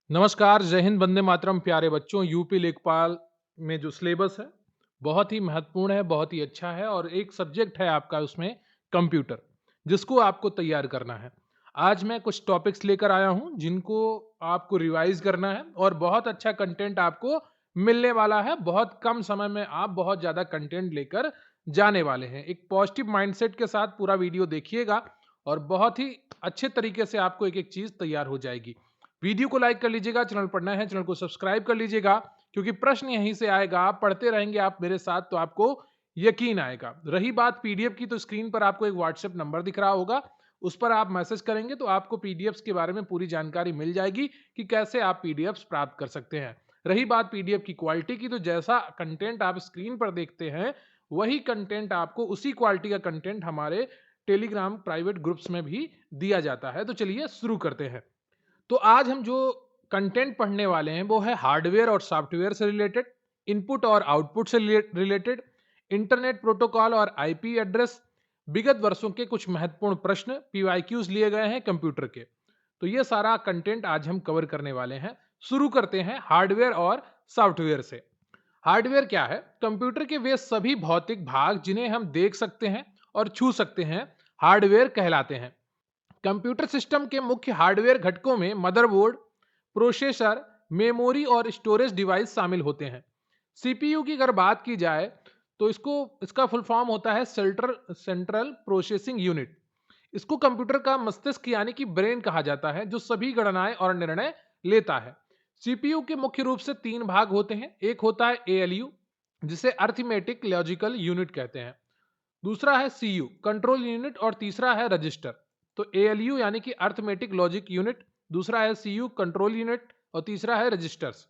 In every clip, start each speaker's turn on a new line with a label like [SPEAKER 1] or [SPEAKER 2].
[SPEAKER 1] नमस्कार, जय हिंद, वंदे मातरम। प्यारे बच्चों, यूपी लेखपाल में जो सिलेबस है, बहुत ही महत्वपूर्ण है, बहुत ही अच्छा है और एक सब्जेक्ट है आपका उसमें कंप्यूटर, जिसको आपको तैयार करना है। आज मैं कुछ टॉपिक्स लेकर आया हूँ, जिनको आपको रिवाइज़ करना है और बहुत अच्छा कंटेंट आपको मिलने वाला है। बहुत कम समय में आप बहुत ज़्यादा कंटेंट लेकर जाने वाले हैं। एक पॉजिटिव माइंडसेट के साथ पूरा वीडियो देखिएगा और बहुत ही अच्छे तरीके से आपको एक-एक चीज़ तैयार हो जाएगी। वीडियो को लाइक कर लीजिएगा, चैनल पर नए हैं चैनल को सब्सक्राइब कर लीजिएगा, क्योंकि प्रश्न यहीं से आएगा। आप पढ़ते रहेंगे आप मेरे साथ तो आपको यकीन आएगा। रही बात पीडीएफ की, तो स्क्रीन पर आपको एक व्हाट्सएप नंबर दिख रहा होगा, उस पर आप मैसेज करेंगे तो आपको पीडीएफ्स के बारे में पूरी जानकारी मिल जाएगी कि कैसे आप पीडीएफ्स प्राप्त कर सकते हैं। रही बात पीडीएफ की क्वालिटी की, तो जैसा कंटेंट आप स्क्रीन पर देखते हैं वही कंटेंट आपको, उसी क्वालिटी का कंटेंट हमारे टेलीग्राम प्राइवेट ग्रुप्स में भी दिया जाता है। तो चलिए शुरू करते हैं। तो आज हम जो कंटेंट पढ़ने वाले हैं वो है हार्डवेयर और सॉफ्टवेयर से रिलेटेड, इनपुट और आउटपुट से रिलेटेड, इंटरनेट प्रोटोकॉल और आईपी एड्रेस, विगत वर्षों के कुछ महत्वपूर्ण प्रश्न पीवाईक्यूज लिए गए हैं कंप्यूटर के। तो ये सारा कंटेंट आज हम कवर करने वाले हैं। शुरू करते हैं हार्डवेयर और सॉफ्टवेयर से। हार्डवेयर क्या है? कंप्यूटर के वे सभी भौतिक भाग जिन्हें हम देख सकते हैं और छू सकते हैं, हार्डवेयर कहलाते हैं। कंप्यूटर सिस्टम के मुख्य हार्डवेयर घटकों में मदरबोर्ड, प्रोसेसर, मेमोरी और स्टोरेज डिवाइस शामिल होते हैं। सीपीयू की अगर बात की जाए तो इसका फुल फॉर्म होता है सेंट्रल प्रोसेसिंग यूनिट। इसको कंप्यूटर का मस्तिष्क यानी कि ब्रेन कहा जाता है, जो सभी गणनाएं और निर्णय लेता है। सीपीयू के मुख्य रूप से तीन भाग होते हैं। एक होता है एएलयू, जिसे अर्थमेटिक लॉजिकल यूनिट कहते हैं। दूसरा है सीयू, कंट्रोल यूनिट, और तीसरा है रजिस्टर। तो एएलयू यानी कि अर्थमेटिक लॉजिक यूनिट, दूसरा है सीयू कंट्रोल यूनिट, और तीसरा है रजिस्टर्स।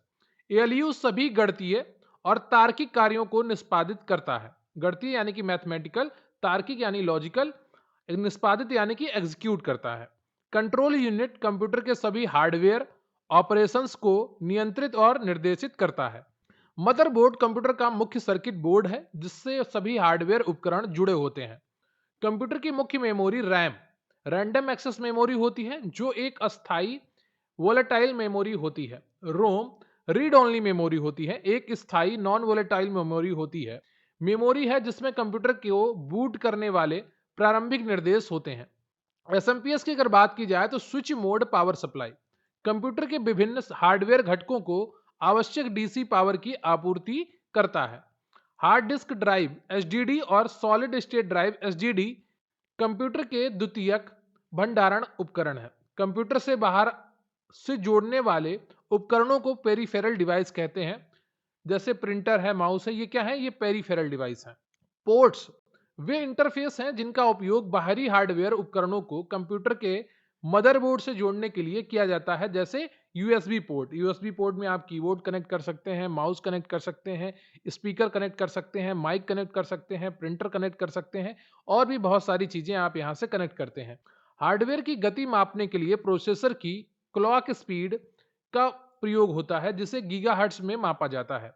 [SPEAKER 1] एएलयू सभी गणितीय और तार्किक कार्यों को निष्पादित करता है। गणितीय यानी कि मैथमेटिकल, तार्किक यानी लॉजिकल, निष्पादित यानी कि एग्जीक्यूट करता है। कंट्रोल यूनिट कंप्यूटर के सभी हार्डवेयर ऑपरेशंस को नियंत्रित और निर्देशित करता है। मदरबोर्ड कंप्यूटर का मुख्य सर्किट बोर्ड है, जिससे सभी हार्डवेयर उपकरण जुड़े होते हैं। कंप्यूटर की मुख्य memory RAM, random access memory होती है, जो एक अस्थाई वोलेटाइल मेमोरी होती है। रोम, रीड ओनली मेमोरी होती है, एक स्थायी नॉन वोलेटाइल मेमोरी होती है। मेमोरी है जिसमें कंप्यूटर को बूट करने वाले प्रारंभिक निर्देश होते हैं। एसएमपीएस की अगर बात की जाए तो switch mode power supply, computer के विभिन्न हार्डवेयर घटकों को आवश्यक डीसी पावर की आपूर्ति करता है। हार्ड डिस्क ड्राइव एचडीडी और solid state drive SDD computer के द्वितीयक भंडारण उपकरण है। कंप्यूटर से बाहर से जोड़ने वाले उपकरणों को पेरिफेरल डिवाइस कहते हैं। जैसे प्रिंटर है, माउस है, ये क्या है? ये पेरिफेरल डिवाइस है। पोर्ट्स वे इंटरफेस हैं जिनका उपयोग बाहरी हार्डवेयर उपकरणों को कंप्यूटर के मदरबोर्ड से जोड़ने के लिए किया जाता है। जैसे यूएसबी पोर्ट, यूएसबी पोर्ट में आप कीबोर्ड कनेक्ट कर सकते हैं, माउस कनेक्ट कर सकते हैं, स्पीकर कनेक्ट कर सकते हैं, माइक कनेक्ट कर सकते हैं, प्रिंटर कनेक्ट कर सकते हैं, और भी बहुत सारी चीजें आप यहां से कनेक्ट करते हैं। हार्डवेयर की गति मापने के लिए प्रोसेसर की क्लॉक स्पीड का प्रयोग होता है, जिसे गीगाहर्ट्ज में मापा जाता है।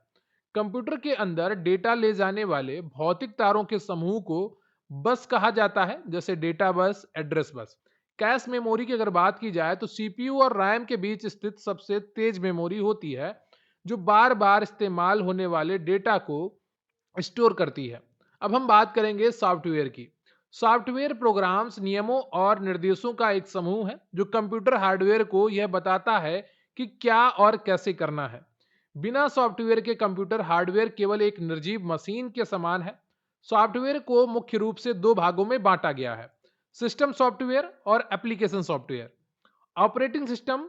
[SPEAKER 1] कंप्यूटर के अंदर डेटा ले जाने वाले भौतिक तारों के समूह को बस कहा जाता है, जैसे data bus, address bus. Cache memory की अगर बात की जाए तो सीपीयू और रैम के बीच स्थित सबसे तेज मेमोरी होती है, जो बार बार इस्तेमाल होने वाले डेटा को स्टोर करती है। अब हम बात करेंगे सॉफ्टवेयर की। सॉफ्टवेयर प्रोग्राम्स, नियमों और निर्देशों का एक समूह है, जो कंप्यूटर हार्डवेयर को यह बताता है कि क्या और कैसे करना है। बिना सॉफ्टवेयर के कंप्यूटर हार्डवेयर केवल एक निर्जीव मशीन के समान है। सॉफ्टवेयर को मुख्य रूप से दो भागों में बांटा गया है: सिस्टम सॉफ्टवेयर और application software. Operating system,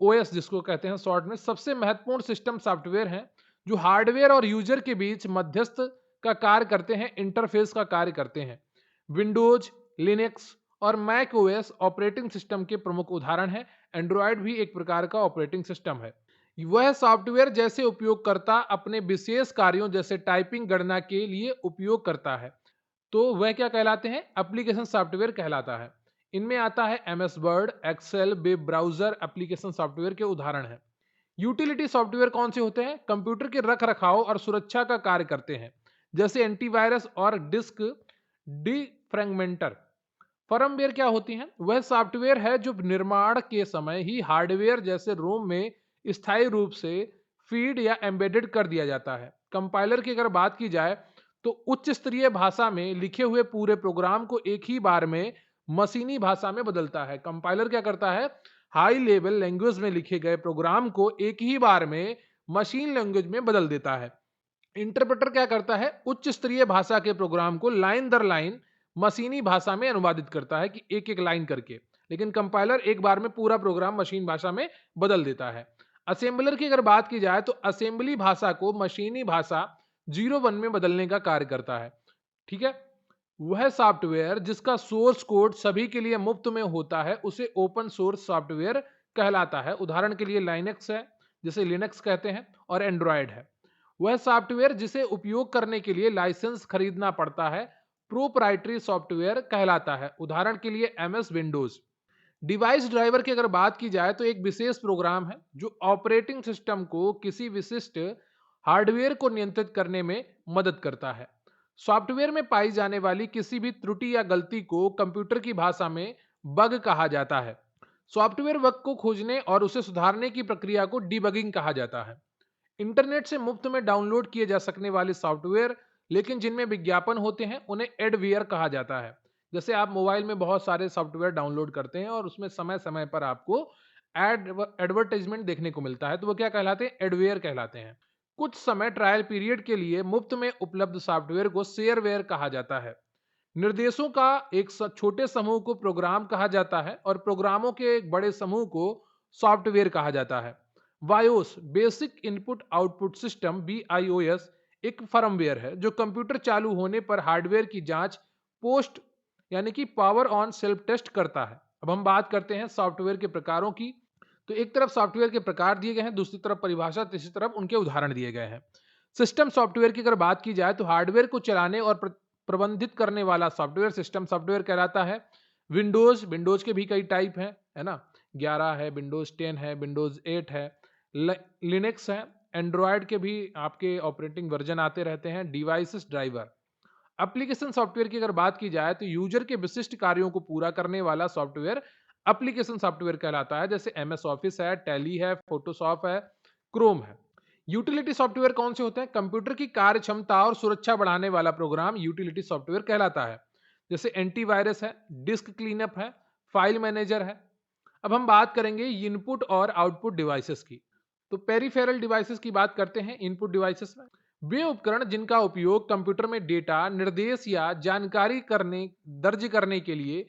[SPEAKER 1] OS जिसको कहते हैं शॉर्ट में, सबसे महत्वपूर्ण सिस्टम सॉफ्टवेयर हैं, जो हार्डवेयर और यूजर के बीच मध्यस्थ का कार्य करते हैं, इंटरफेस का कार्य करते हैं। विंडोज, लिनक्स और मैक ओएस ऑपरेटिंग सिस्टम के प्रमुख उदाहरण हैं। एंड्रॉयड भी एक प्रकार का ऑपरेटिंग सिस्टम है। वह सॉफ्टवेयर जैसे उपयोगकर्ता अपने विशेष कार्यों जैसे टाइपिंग, गणना के लिए उपयोग करता है, तो वह क्या कहलाते हैं? एप्लीकेशन सॉफ्टवेयर कहलाता है। इनमें आता है MS Word, Excel, web browser application software के उदाहरण हैं। यूटिलिटी सॉफ्टवेयर कौन से होते हैं? कंप्यूटर के रख रखाव और सुरक्षा का कार्य करते हैं, जैसे एंटीवायरस और डिस्क डिफ्रैगमेंटर। फर्मवेयर क्या होती हैं? वह सॉफ्टवेयर है जो निर्माण के समय ही हार्डवेयर जैसे रोम में स्थायी रूप से फीड या एम्बेडेड कर दिया जाता है। कंपाइलर की अगर बात की जाए तो उच्च स्तरीय भाषा में लिखे हुए पूरे प्रोग्राम को एक ही बार में मशीनी भाषा में बदलता है। कंपाइलर क्या करता है, हाई लेवल लैंग्वेज में लिखे गए प्रोग्राम को एक ही बार में मशीन लैंग्वेज में बदल देता है। इंटरप्रेटर क्या करता है, उच्च स्तरीय भाषा के प्रोग्राम को लाइन दर लाइन मशीनी भाषा में अनुवादित करता है कि एक एक लाइन करके, लेकिन कंपाइलर एक बार में पूरा प्रोग्राम मशीन भाषा में बदल देता है। असेंबलर की अगर बात की जाए तो असेंबली भाषा को मशीनी भाषा 01 में बदलने का कार्य करता है। ठीक है, वह सॉफ्टवेयर जिसका सोर्स कोड सभी के लिए मुफ्त में होता है उसे ओपन सोर्स सॉफ्टवेयर कहलाता है। उदाहरण के लिए लाइनक्स है, जिसे लिनक्स कहते हैं, और एंड्रॉयड है। वह सॉफ्टवेयर जिसे उपयोग करने के लिए लाइसेंस खरीदना पड़ता है प्रोप्राइटरी सॉफ्टवेयर कहलाता है। उदाहरण के लिए एमएस विंडोज। डिवाइस ड्राइवर की अगर बात की जाए तो एक विशेष प्रोग्राम है जो ऑपरेटिंग सिस्टम को किसी विशिष्ट हार्डवेयर को नियंत्रित करने में मदद करता है। सॉफ्टवेयर में पाई जाने वाली किसी भी त्रुटि या गलती को कंप्यूटर की भाषा में बग कहा जाता है। सॉफ्टवेयर बग को खोजने और उसे सुधारने की प्रक्रिया को डिबगिंग कहा जाता है। इंटरनेट से मुफ्त में डाउनलोड किए जा सकने वाले सॉफ्टवेयर लेकिन जिनमें विज्ञापन होते हैं उन्हें एडवेयर कहा जाता है। जैसे आप मोबाइल में बहुत सारे सॉफ्टवेयर डाउनलोड करते हैं और उसमें समय समय पर आपको एडवर्टाइजमेंट देखने को मिलता है, तो वो क्या कहलाते हैं, एडवेयर कहलाते हैं। कुछ समय ट्रायल पीरियड के लिए मुफ्त में उपलब्ध सॉफ्टवेयर को शेयरवेयर कहा जाता है। निर्देशों का एक छोटे समूह को प्रोग्राम कहा जाता है और प्रोग्रामों के एक बड़े समूह को सॉफ्टवेयर कहा जाता है। BIOS basic input output system BIOS एक फर्मवेयर है जो कंप्यूटर चालू होने पर हार्डवेयर की जांच पोस्ट यानी कि पावर ऑन सेल्फ टेस्ट करता है। अब हम बात करते हैं सॉफ्टवेयर के प्रकारों की। तो एक तरफ सॉफ्टवेयर के प्रकार दिए गए हैं, दूसरी तरफ परिभाषा, तीसरी तरफ उनके उदाहरण दिए गए हैं। सिस्टम सॉफ्टवेयर की अगर बात की जाए तो हार्डवेयर को चलाने और प्रबंधित करने वाला सॉफ्टवेयर सिस्टम सॉफ्टवेयर कहलाता है। विंडोज के भी कई टाइप हैं, है ना, 11 है, विंडोज 10 है, विंडोज 8 है, लिनक्स है, एंड्रॉयड के भी आपके ऑपरेटिंग वर्जन आते रहते हैं। Devices driver. एप्लीकेशन सॉफ्टवेयर की अगर बात की जाए तो यूजर के विशिष्ट कार्यों को पूरा करने वाला सॉफ्टवेयर एप्लीकेशन सॉफ्टवेयर कहलाता है। जैसे एमएस ऑफिस है, टैली है, फोटोशॉप है, क्रोम है। यूटिलिटी सॉफ्टवेयर कौन से होते हैं, कंप्यूटर की कार्य क्षमता और सुरक्षा बढ़ाने वाला प्रोग्राम यूटिलिटी सॉफ्टवेयर कहलाता है। जैसे एंटीवायरस है, डिस्क क्लीनअप है, फाइल मैनेजर है। अब हम बात करेंगे इनपुट और आउटपुट डिवाइसेस की। तो पेरिफेरल डिवाइसेस की बात करते हैं। इनपुट डिवाइसेस में वे उपकरण जिनका उपयोग कंप्यूटर में डेटा, निर्देश या जानकारी दर्ज करने के लिए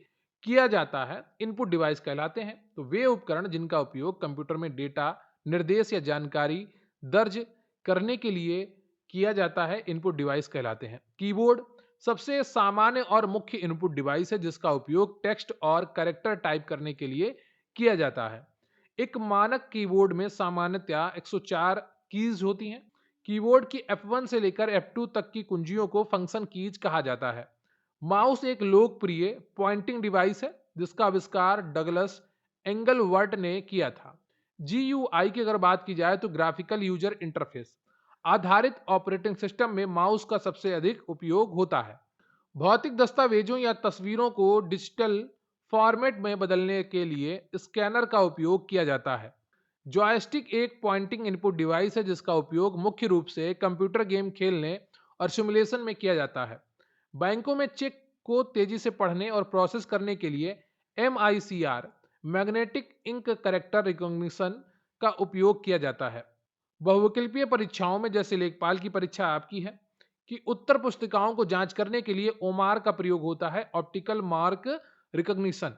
[SPEAKER 1] किया जाता है, इनपुट डिवाइस कहलाते हैं। तो वे उपकरण जिनका उपयोग कंप्यूटर में डेटा, निर्देश या जानकारी दर्ज करने के लिए किया जाता है, इनपुट डिवाइस कहलाते हैं। कीबोर्ड सबसे सामान्य और मुख्य इनपुट डिवाइस है जिसका उपयोग टेक्स्ट और कैरेक्टर टाइप करने के लिए किया जाता है। एक मानक कीबोर्ड में सामान्यतया 104 कीज होती हैं। कीबोर्ड की F1 से लेकर F2 तक की कुंजियों को फंक्शन कीज कहा जाता है। माउस एक लोकप्रिय पॉइंटिंग डिवाइस है जिसका आविष्कार डगलस एंगलवर्ट ने किया था। GUI की अगर बात की जाए तो ग्राफिकल यूजर इंटरफेस आधारित ऑपरेटिंग सिस्टम में माउस का सबसे अधिक उपयोग होता है। भौतिक दस्तावेजों या तस्वीरों को डिजिटल फॉर्मेट में बदलने के लिए स्कैनर का उपयोग किया जाता है। जॉयस्टिक एक पॉइंटिंग इनपुट डिवाइस है जिसका उपयोग मुख्य रूप से कंप्यूटर गेम खेलने और सिमुलेशन में किया जाता है। बैंकों में चेक को तेजी से पढ़ने और प्रोसेस करने के लिए MICR magnetic ink character recognition का उपयोग किया जाता है। बहुविकल्पीय परीक्षाओं में, जैसे लेखपाल की परीक्षा आपकी है, कि उत्तर पुस्तिकाओं को जांच करने के लिए ओमार का प्रयोग होता है, ऑप्टिकल मार्क रिकॉग्निशन।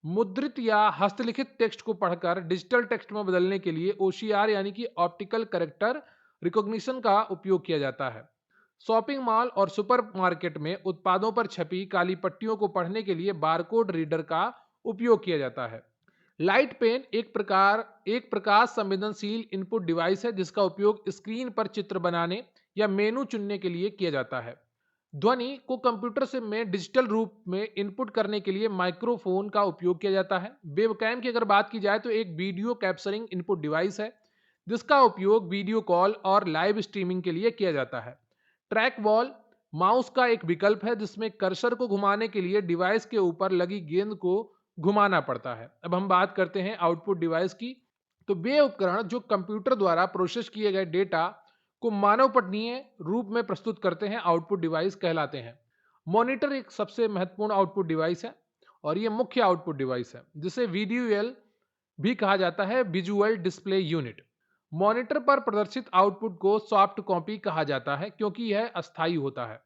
[SPEAKER 1] मुद्रित या हस्तलिखित टेक्स्ट को पढ़कर डिजिटल टेक्स्ट में बदलने के लिए OCR यानी कि ऑप्टिकल कैरेक्टर रिकॉग्निशन का उपयोग किया जाता है। शॉपिंग मॉल और सुपरमार्केट में उत्पादों पर छपी काली पट्टियों को पढ़ने के लिए बारकोड रीडर का उपयोग किया जाता है। लाइट पेन एक प्रकाश संवेदनशील इनपुट डिवाइस है जिसका उपयोग स्क्रीन पर चित्र बनाने या मेनू चुनने के लिए किया जाता है। ध्वनि को कंप्यूटर से में डिजिटल रूप में इनपुट करने के लिए माइक्रोफोन का उपयोग किया जाता है। वेबकैम की अगर बात की जाए तो एक वीडियो कैप्चरिंग इनपुट डिवाइस है जिसका उपयोग वीडियो कॉल और लाइव स्ट्रीमिंग के लिए किया जाता है। ट्रैक बॉल माउस का एक विकल्प है जिसमें कर्सर को घुमाने के लिए डिवाइस के ऊपर लगी गेंद को घुमाना पड़ता है। अब हम बात करते हैं आउटपुट डिवाइस की। तो वे उपकरण जो कंप्यूटर द्वारा प्रोसेस किए गए डेटा को मानव पठनीय रूप में प्रस्तुत करते हैं, आउटपुट डिवाइस कहलाते हैं। मॉनिटर एक सबसे महत्वपूर्ण आउटपुट डिवाइस है और ये मुख्य आउटपुट डिवाइस है, जिसे वीडीयूएल भी कहा जाता है, विजुअल डिस्प्ले यूनिट। मॉनिटर पर प्रदर्शित आउटपुट को सॉफ्ट कॉपी कहा जाता है क्योंकि यह अस्थायी होता है।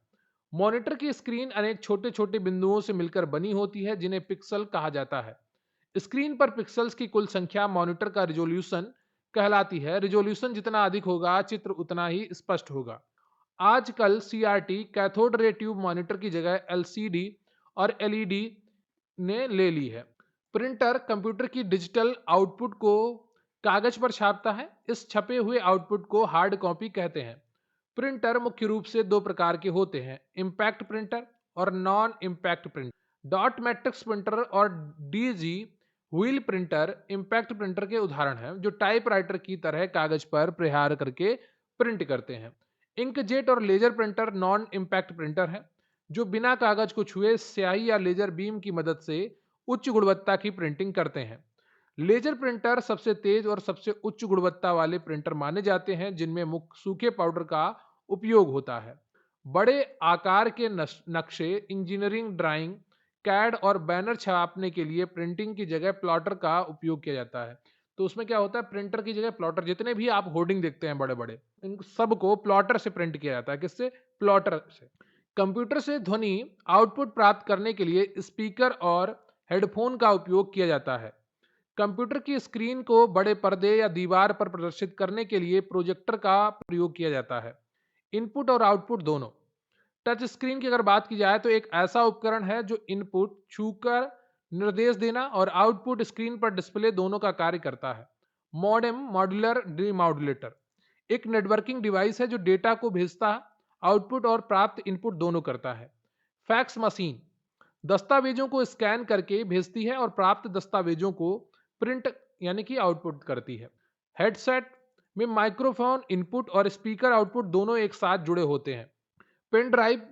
[SPEAKER 1] मॉनिटर की स्क्रीन अनेक छोटे छोटे बिंदुओं से मिलकर बनी होती है, जिन्हें पिक्सल कहा जाता है। स्क्रीन पर पिक्सेल्स की कुल संख्या मॉनिटर का रिजोल्यूशन कहलाती है। रिजोल्यूशन जितना अधिक होगा, चित्र उतना ही स्पष्ट होगा। आजकल CRT cathode ray tube monitor की जगह एलसीडी और एलईडी ने ले ली है। प्रिंटर कंप्यूटर की डिजिटल आउटपुट को कागज पर छापता है। इस छपे हुए आउटपुट को हार्ड कॉपी कहते हैं। प्रिंटर मुख्य रूप से दो प्रकार के होते हैं, इम्पैक्ट प्रिंटर और non impact printer. Dot matrix printer और daisy wheel printer impact printer के उदाहरण हैं, जो टाइपराइटर की तरह कागज पर प्रहार करके प्रिंट करते हैं। इंकजेट और laser printer non impact printer हैं, जो बिना कागज को छुए स्याही या लेजर बीम की मदद से उच्च गुणवत्ता की प्रिंटिंग करते हैं। लेजर प्रिंटर सबसे तेज और सबसे उच्च गुणवत्ता वाले प्रिंटर माने जाते हैं, जिनमें मुख्य सूखे पाउडर का उपयोग होता है। बड़े आकार के नक्शे, इंजीनियरिंग ड्राइंग, कैड और बैनर छापने के लिए प्रिंटिंग की जगह प्लॉटर का उपयोग किया जाता है। तो उसमें क्या होता है, प्रिंटर की जगह प्लॉटर, जितने भी आप होर्डिंग देखते हैं बड़े बड़े, इन सबको प्लॉटर से प्रिंट किया जाता है। किससे? प्लॉटर से। कंप्यूटर से ध्वनि आउटपुट प्राप्त करने के लिए स्पीकर और हेडफोन का उपयोग किया जाता है। कंप्यूटर की स्क्रीन को बड़े पर्दे या दीवार पर प्रदर्शित करने के लिए प्रोजेक्टर का प्रयोग किया जाता है। इनपुट और आउटपुट दोनों। टच स्क्रीन की अगर बात की जाए तो एक ऐसा उपकरण है जो इनपुट छूकर निर्देश देना और आउटपुट स्क्रीन पर डिस्प्ले दोनों का कार्य करता है। मॉडेम मॉड्यूलर डिमॉड्यूलेटर एक नेटवर्किंग डिवाइस है जो डेटा को भेजता है, आउटपुट और प्राप्त इनपुट दोनों करता है। फैक्स मशीन दस्तावेजों को स्कैन करके भेजती है और प्राप्त दस्तावेजों को प्रिंट यानी कि आउटपुट करती है। हेडसेट में माइक्रोफोन इनपुट और स्पीकर आउटपुट दोनों एक साथ जुड़े होते हैं। पेन ड्राइव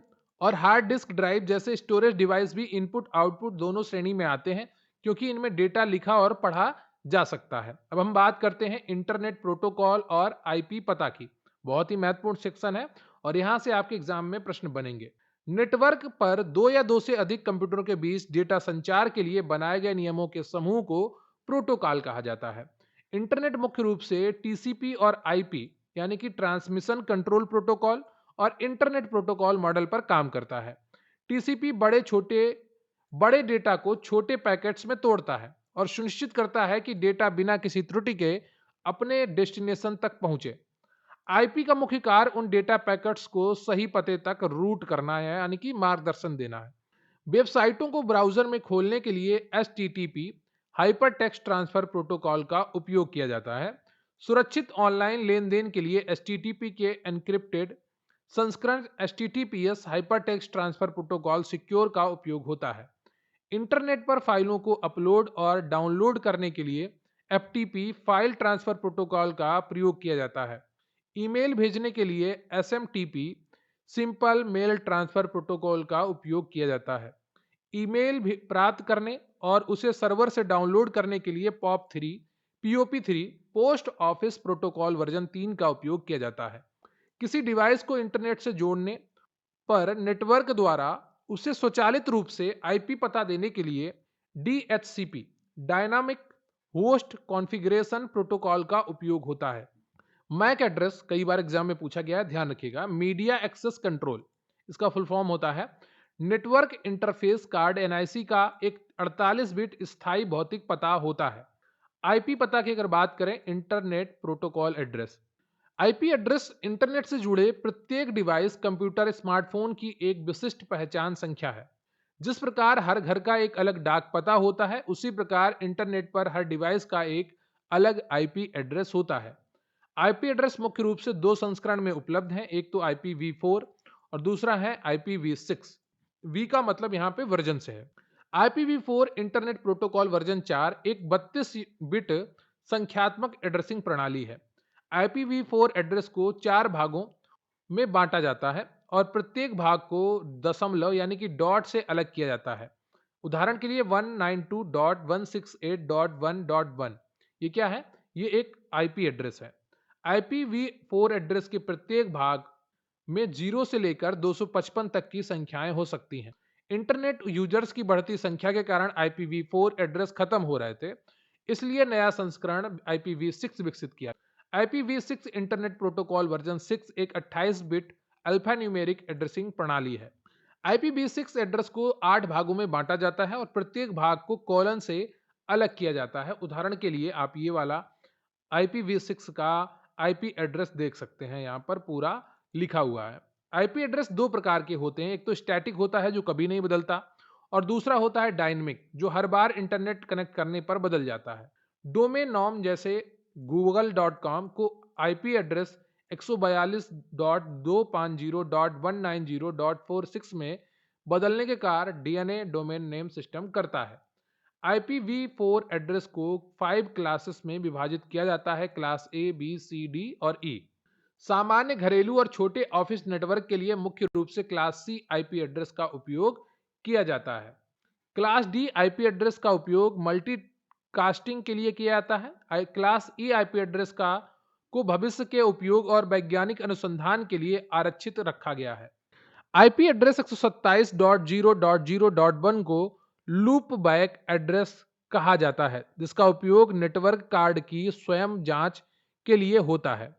[SPEAKER 1] और हार्ड डिस्क ड्राइव जैसे स्टोरेज डिवाइस भी इनपुट आउटपुट दोनों श्रेणी में आते हैं, क्योंकि इनमें डेटा लिखा और पढ़ा जा सकता है। अब हम बात करते हैं इंटरनेट प्रोटोकॉल और आईपी पता की। बहुत ही महत्वपूर्ण सेक्शन है और यहां से आपके एग्जाम में प्रश्न बनेंगे। नेटवर्क पर दो या दो से अधिक कंप्यूटरों के बीच डेटा संचार के लिए बनाए गए नियमों के समूह को प्रोटोकॉल कहा जाता है। इंटरनेट मुख्य रूप से टीसीपी और आईपी यानी कि ट्रांसमिशन कंट्रोल प्रोटोकॉल और इंटरनेट प्रोटोकॉल मॉडल पर काम करता है। टीसीपी बड़े डेटा को छोटे पैकेट्स में तोड़ता है और सुनिश्चित करता है कि डेटा बिना किसी त्रुटि के अपने डेस्टिनेशन तक पहुंचे। आईपी का मुख्य कार्य उन डेटा पैकेट्स को सही पते तक रूट करना है, यानी कि मार्गदर्शन देना है। वेबसाइटों को ब्राउज़र में खोलने के लिए HTTP hyper text transfer protocol का उपयोग किया जाता है। सुरक्षित ऑनलाइन लेन देन के लिए एचटीटीपी के एन्क्रिप्टेड संस्करण HTTPS hyper text transfer protocol secure का उपयोग होता है। इंटरनेट पर फाइलों को अपलोड और डाउनलोड करने के लिए एफटीपी फाइल ट्रांसफर प्रोटोकॉल का प्रयोग किया जाता है। ईमेल भेजने के लिए SMTP simple mail transfer protocol का उपयोग किया जाता है। ईमेल प्राप्त करने और उसे सर्वर से डाउनलोड करने के लिए पीओपी3 पोस्ट ऑफिस प्रोटोकॉल वर्जन 3 का उपयोग किया जाता है। किसी डिवाइस को इंटरनेट से जोड़ने पर नेटवर्क द्वारा उसे स्वचालित रूप से आईपी पता देने के लिए DHCP dynamic host configuration protocol का उपयोग होता है। मैक एड्रेस कई बार एग्जाम में पूछा गया है, ध्यान रखिएगा। मीडिया एक्सेस कंट्रोल इसका फुल फॉर्म होता है नेटवर्क इंटरफेस कार्ड। एनआईसी का एक 48 बिट स्थायी भौतिक पता होता है। आईपी पता की अगर बात करें, internet protocol address. IP address internet से जुड़े प्रत्येक डिवाइस, कंप्यूटर, स्मार्टफोन की एक विशिष्ट पहचान संख्या है। जिस प्रकार हर घर का एक अलग डाक पता होता है, उसी प्रकार इंटरनेट पर हर डिवाइस का एक अलग आईपी एड्रेस होता है। आईपी एड्रेस मुख्य रूप से दो संस्करण में उपलब्ध हैं, एक तो IPv4 और दूसरा है IPv6। वी का मतलब यहाँ पे वर्जन से है। IPv4 इंटरनेट प्रोटोकॉल वर्जन 4 एक 32 बिट संख्यात्मक एड्रेसिंग प्रणाली है। IPv4 एड्रेस को 4 भागों में बांटा जाता है और प्रत्येक भाग को दशमलव यानी कि डॉट से अलग किया जाता है। उदाहरण के लिए 192.168.1.1 ये क्या है? ये एक आईपी एड्रेस है। IPv4 एड्रेस के प्रत्येक भाग में 0 से लेकर 255 तक की संख्याएं हो सकती हैं। इंटरनेट यूजर्स की बढ़ती संख्या के कारण IPv4 एड्रेस खत्म हो रहे थे, इसलिए नया संस्करण IPv6 विकसित किया। IPv6 इंटरनेट प्रोटोकॉल वर्जन 6 एक 28 बिट अल्फा न्यूमेरिक एड्रेसिंग प्रणाली है। IPv6 एड्रेस को 8 भागों में बांटा जाता है और प्रत्येक भाग को कॉलन से अलग किया जाता है। उदाहरण के लिए आप ये वाला IPv6 का IP एड्रेस देख सकते हैं, यहाँ पर पूरा लिखा हुआ है। IP एड्रेस दो प्रकार के होते हैं, एक तो स्टैटिक होता है जो कभी नहीं बदलता, और दूसरा होता है डायनेमिक जो हर बार इंटरनेट कनेक्ट करने पर बदल जाता है। डोमेन नाम जैसे google.com को IP एड्रेस 142.250.190.46 में बदलने के कार्य DNA डोमेन नेम सिस्टम करता है। IPv4 एड्रेस को 5 क्लासेस में विभाजित किया जाता है, class A, B, C, D और E। सामान्य घरेलू और छोटे ऑफिस नेटवर्क के लिए मुख्य रूप से क्लास C IP एड्रेस का उपयोग किया जाता है। क्लास D IP एड्रेस का उपयोग मल्टीकास्टिंग के लिए किया जाता है। क्लास E IP एड्रेस को भविष्य के उपयोग और वैज्ञानिक अनुसंधान के लिए आरक्षित रखा गया है। IP एड्रेस 127.0.0.1 को लूप बैक एड्रेस कहा जाता है, जिसका उपयोग नेटवर्क कार्ड की स्वयं जांच के लिए होता है।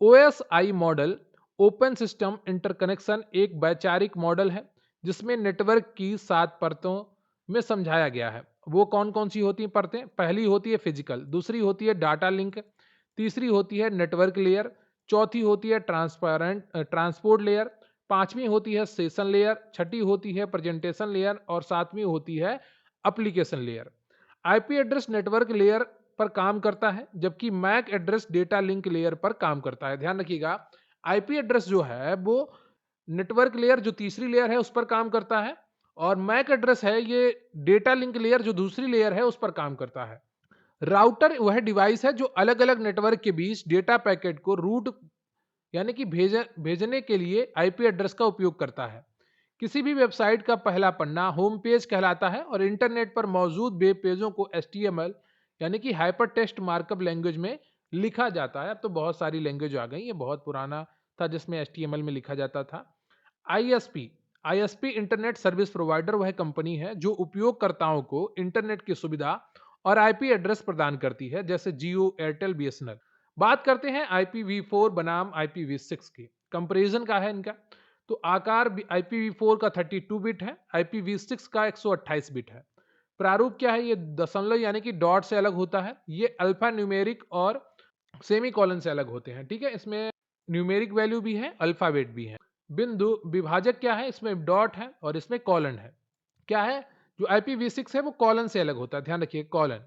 [SPEAKER 1] OSI model open system interconnection एक वैचारिक मॉडल है जिसमें नेटवर्क की 7 परतों में समझाया गया है। वो कौन कौन सी होती हैं परतें? पहली होती है फिजिकल, दूसरी होती है डाटा लिंक, तीसरी होती है नेटवर्क लेयर, चौथी होती है ट्रांसपोर्ट लेयर, पांचवी होती है सेशन लेयर, छठी होती है प्रेजेंटेशन लेयर और सातवीं होती है application layer. IP address network layer पर काम करता है जबकि MAC address data link layer पर काम करता है। ध्यान रखिएगा, IP एड्रेस जो है वो नेटवर्क लेयर जो तीसरी लेयर है उस पर काम करता है, और मैक एड्रेस है ये डेटा लिंक लेयर जो दूसरी लेयर है उस पर काम करता है। राउटर वह डिवाइस है जो अलग अलग नेटवर्क के बीच डेटा पैकेट को रूट यानी कि भेजने के लिए IP एड्रेस का उपयोग करता है। किसी भी वेबसाइट का पहला पन्ना होम पेज कहलाता है और इंटरनेट पर मौजूद वेब पेजों को HTML यानी कि हाइपर टेक्स्ट मार्कअप लैंग्वेज में लिखा जाता है। अब तो बहुत सारी लैंग्वेज आ गई, ये बहुत पुराना था जिसमें HTML में लिखा जाता था। ISP इंटरनेट सर्विस प्रोवाइडर वह कंपनी है जो उपयोगकर्ताओं को इंटरनेट की सुविधा और IP एड्रेस प्रदान करती है, जैसे जियो, एयरटेल, BSNL। बात करते हैं IPv4 बनाम IPv6 की। कंपेरिजन का है इनका, तो आकार IPv4 का 32 बिट है, IPv6 का 128 बिट है। प्रारूप क्या है? ये दशमलव यानी कि डॉट से अलग होता है, ये अल्फा न्यूमेरिक और सेमीकोलन से अलग होते हैं। ठीक है, इसमें न्यूमेरिक वैल्यू भी है, अल्फाबेट भी है। बिंदु विभाजक क्या है? इसमें डॉट है और इसमें कॉलन है। क्या है? जो IPv6 है वो कॉलन से अलग होता है, ध्यान रखिए कॉलन।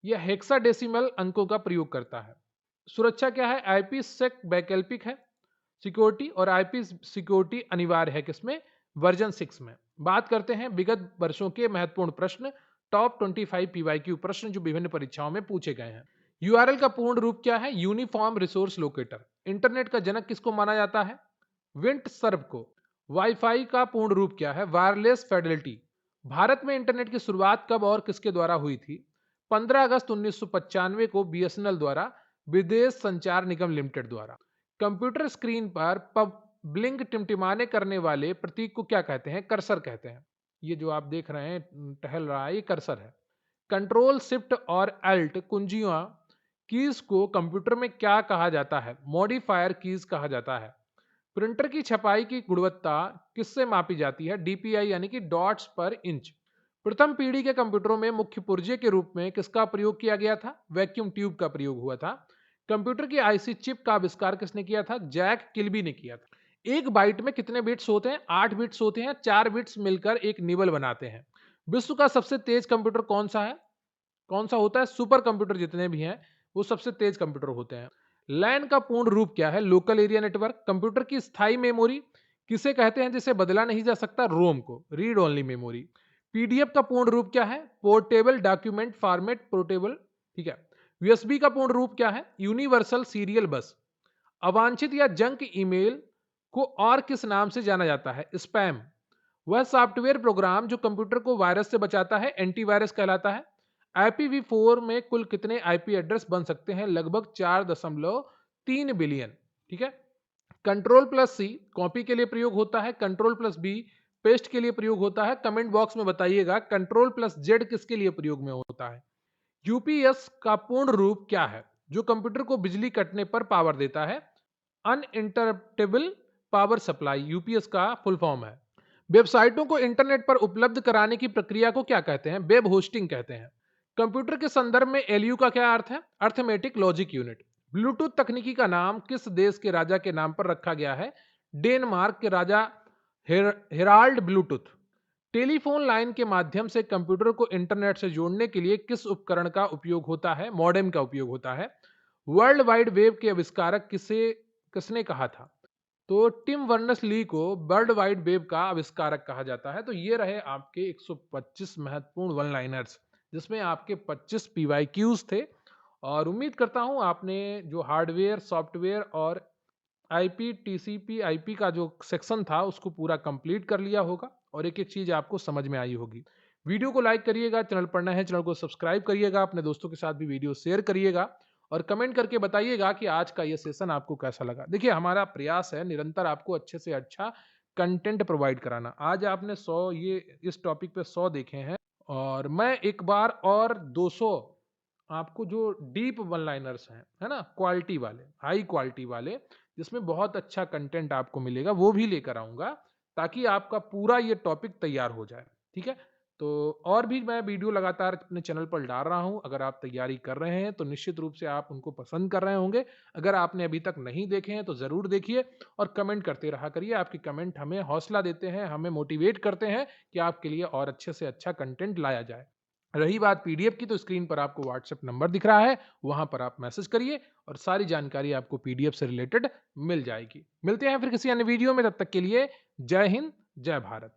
[SPEAKER 1] यह हेक्साडेसिमल अंकों का प्रयोग करता है। सुरक्षा क्या है? IPsec वैकल्पिक है सिक्योरिटी, और IP सिक्योरिटी अनिवार्य है किसमें? वर्जन 6 में। बात करते हैं विगत वर्षों के महत्वपूर्ण प्रश्न, टॉप 25 PYQ प्रश्न जो विभिन्न परीक्षाओं में पूछे गए हैं। URL का पूर्ण रूप क्या है? Uniform resource locator. इंटरनेट का जनक किसको माना जाता है? विंट सर्व को। वाईफाई का पूर्ण रूप क्या है? Wireless Fidelity. भारत में इंटरनेट की शुरुआत कब और किसके द्वारा हुई थी? 15 अगस्त 1995 को BSNL द्वारा, विदेश संचार निगम लिमिटेड द्वारा। कंप्यूटर स्क्रीन पर ब्लिंक टिमटिमाने करने वाले प्रतीक को क्या कहते हैं? कर्सर कहते हैं। ये जो आप देख रहे हैं टहल रहा है, ये कर्सर है। कंट्रोल शिफ्ट और अल्ट कुंजियां कीज को कंप्यूटर में क्या कहा जाता है? मॉडिफायर कीज कहा जाता है। प्रिंटर की छपाई की गुणवत्ता किससे मापी जाती है? DPI यानी कि डॉट्स पर इंच। प्रथम पीढ़ी के कंप्यूटरों में मुख्य पुर्जे के रूप में किसका प्रयोग किया गया था? वैक्यूम ट्यूब का प्रयोग हुआ था। कंप्यूटर की IC चिप का आविष्कार किसने किया था? जैक किल्बी ने किया था। एक बाइट में कितने बिट्स होते हैं? 8 बिट्स होते हैं। 4 बिट्स मिलकर एक निबल बनाते हैं। विश्व का सबसे तेज कंप्यूटर कौन सा है? कौन सा होता है? सुपर कंप्यूटर जितने भी हैं वो सबसे तेज कंप्यूटर होते हैं। लैन का पूर्ण रूप क्या है? Local area network. कंप्यूटर की स्थायी मेमोरी किसे कहते हैं जिसे बदला नहीं जा सकता? रोम को, रीड ओनली मेमोरी। PDF का पूर्ण रूप क्या है? Portable document format portable. ठीक है। USB का पूर्ण रूप क्या है? यूनिवर्सल सीरियल बस। अवांछित या जंक ईमेल को और किस नाम से जाना जाता है? स्पैम। वह सॉफ्टवेयर प्रोग्राम जो कंप्यूटर को वायरस से बचाता है एंटीवायरस कहलाता है। IPv4 में कुल कितने आईपी एड्रेस बन सकते हैं? लगभग 4.3 बिलियन। ठीक है। कंट्रोल प्लस सी कॉपी के लिए प्रयोग होता है, कंट्रोल प्लस बी पेस्ट के लिए प्रयोग होता है। कमेंट बॉक्स में बताइएगा कंट्रोल प्लस जेड किसके लिए प्रयोग में होता है। यूपीएस का पूर्ण रूप क्या है? जो कंप्यूटर को बिजली कटने पर पावर देता है। अनइंटरप्टेबल पावर सप्लाई यूपीएस का फुल फॉर्म है। वेबसाइटों को इंटरनेट पर उपलब्ध कराने की प्रक्रिया को क्या कहते हैं? वेब होस्टिंग कहते हैं। कंप्यूटर के संदर्भ में एलयू का क्या अर्थ है? Arithmetic logic unit. ब्लूटूथ तकनीकी का नाम किस देश के राजा के नाम पर रखा गया है? डेनमार्क के राजा हेराल्ड ब्लूटूथ। टेलीफोन लाइन के माध्यम से कंप्यूटर को इंटरनेट से जोड़ने के लिए किस उपकरण का उपयोग होता है? मॉडेम का उपयोग होता है। वर्ल्ड वाइड वेब के आविष्कारक किसने कहा था? तो टिम वर्नर्स ली को वर्ल्ड वाइड वेब का आविष्कारक कहा जाता है। तो ये रहे आपके 125 महत्वपूर्ण वन लाइनर्स, जिसमें आपके 25 पीवाईक्यूज थे। और उम्मीद करता हूं आपने जो हार्डवेयर, सॉफ्टवेयर और आईपी, टीसीपी, आईपी का जो सेक्शन था उसको पूरा कंप्लीट कर लिया होगा और एक एक चीज आपको समझ में आई होगी। वीडियो को लाइक करिएगा, चैनल पर नए हैं चैनल को सब्सक्राइब करिएगा, अपने दोस्तों के साथ भी वीडियो शेयर करिएगा और कमेंट करके बताइएगा कि आज का ये सेशन आपको कैसा लगा। देखिए, हमारा प्रयास है निरंतर आपको अच्छे से अच्छा कंटेंट प्रोवाइड कराना। आज आपने 100 ये इस टॉपिक पे 100 देखे हैं और मैं एक बार और 200 आपको जो डीप वन लाइनर्स हैं, है ना, क्वालिटी वाले, हाई क्वालिटी वाले, जिसमें बहुत अच्छा कंटेंट आपको मिलेगा, वो भी लेकर आऊंगा ताकि आपका पूरा ये टॉपिक तैयार हो जाए। ठीक है। तो और भी मैं वीडियो लगातार अपने चैनल पर डाल रहा हूं। अगर आप तैयारी कर रहे हैं तो निश्चित रूप से आप उनको पसंद कर रहे होंगे। अगर आपने अभी तक नहीं देखे हैं तो जरूर देखिए और कमेंट करते रहा करिए। आपके कमेंट हमें हौसला देते हैं, हमें मोटिवेट करते हैं कि आपके लिए और अच्छे से अच्छा कंटेंट लाया जाए। रही बात पीडीएफ की, तो स्क्रीन पर आपको व्हाट्सएप नंबर दिख रहा है, वहां पर आप मैसेज करिए और सारी जानकारी आपको पीडीएफ से रिलेटेड मिल जाएगी। मिलते हैं फिर किसी अन्य वीडियो में, तब तक के लिए जय हिंद, जय भारत।